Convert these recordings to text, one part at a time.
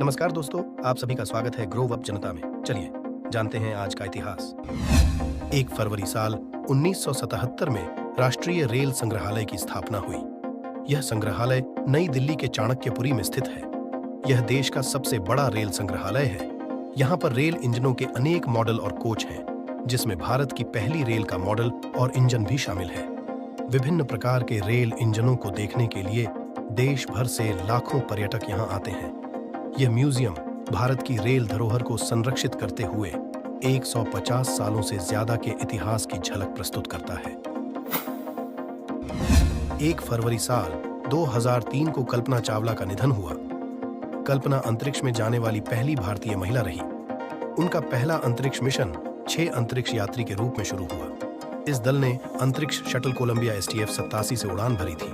नमस्कार दोस्तों, आप सभी का स्वागत है ग्रो अप जनता में। चलिए जानते हैं आज का इतिहास। 1 फरवरी साल 1977 में राष्ट्रीय रेल संग्रहालय की स्थापना हुई। यह संग्रहालय नई दिल्ली के चाणक्यपुरी में स्थित है। यह देश का सबसे बड़ा रेल संग्रहालय है। यहाँ पर रेल इंजनों के अनेक मॉडल और कोच हैं, जिसमें भारत की पहली रेल का मॉडल और इंजन भी शामिल है। विभिन्न प्रकार के रेल इंजनों को देखने के लिए देश भर से लाखों पर्यटक यहाँ आते हैं। यह म्यूजियम भारत की रेल धरोहर को संरक्षित करते हुए 150 सालों से ज्यादा के इतिहास की झलक प्रस्तुत करता है। 1 फरवरी साल 2003 को कल्पना चावला का निधन हुआ। कल्पना अंतरिक्ष में जाने वाली पहली भारतीय महिला रही। उनका पहला अंतरिक्ष मिशन 6 अंतरिक्ष यात्री के रूप में शुरू हुआ। इस दल ने अंतरिक्ष शटल कोलंबिया STF-87 से उड़ान भरी थी।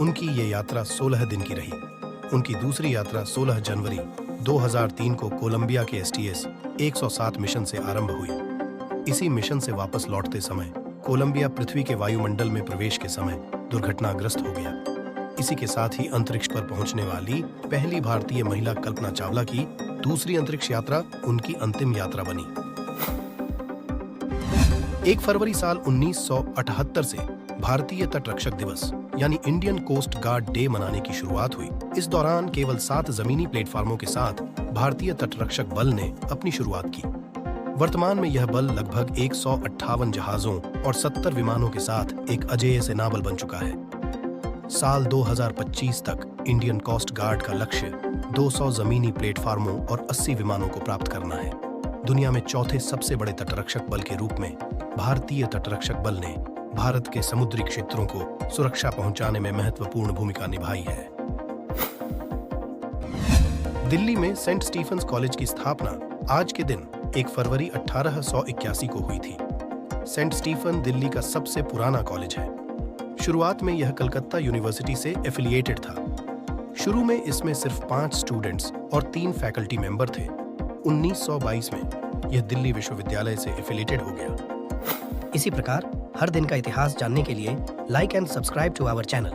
उनकी ये यात्रा 16 दिन की रही। उनकी दूसरी यात्रा 16 जनवरी 2003 को कोलंबिया के STS-107 मिशन से आरंभ हुई। इसी मिशन से वापस लौटते समय कोलंबिया पृथ्वी के वायुमंडल में प्रवेश के समय दुर्घटनाग्रस्त हो गया। इसी के साथ ही अंतरिक्ष पर पहुंचने वाली पहली भारतीय महिला कल्पना चावला की दूसरी अंतरिक्ष यात्रा उनकी अंतिम यात्रा बनी। 1 फरवरी साल 1978 से भारतीय तटरक्षक दिवस यानी इंडियन कोस्ट गार्ड डे मनाने की शुरुआत हुई। इस दौरान केवल 7 जमीनी प्लेटफार्मों के साथ भारतीय तटरक्षक बल ने अपनी शुरुआत की। वर्तमान में यह बल लगभग 158 जहाजों और 70 विमानों के साथ एक अजेय सेना बल बन चुका है। साल 2025 तक इंडियन कोस्ट गार्ड का लक्ष्य 200 जमीनी प्लेटफार्मों और 80 विमानों को प्राप्त करना है। दुनिया में चौथे सबसे बड़े तटरक्षक बल के रूप में भारतीय तटरक्षक बल ने भारत के समुद्री क्षेत्रों को सुरक्षा पहुंचाने में महत्वपूर्ण भूमिका निभाई है। दिल्ली में सेंट स्टीफेंस कॉलेज की स्थापना आज के दिन 1 फरवरी 1881 को हुई थी। सेंट स्टीफन दिल्ली का सबसे पुराना कॉलेज है। शुरुआत में यह कलकत्ता यूनिवर्सिटी से एफिलिएटेड था। शुरू में इसमें सिर्फ 5 स्टूडेंट्स और 3 फैकल्टी मेंबर थे। 1922 में यह दिल्ली विश्वविद्यालय से एफिलिएटेड हो गया। इसी प्रकार हर दिन का इतिहास जानने के लिए like and subscribe to our channel.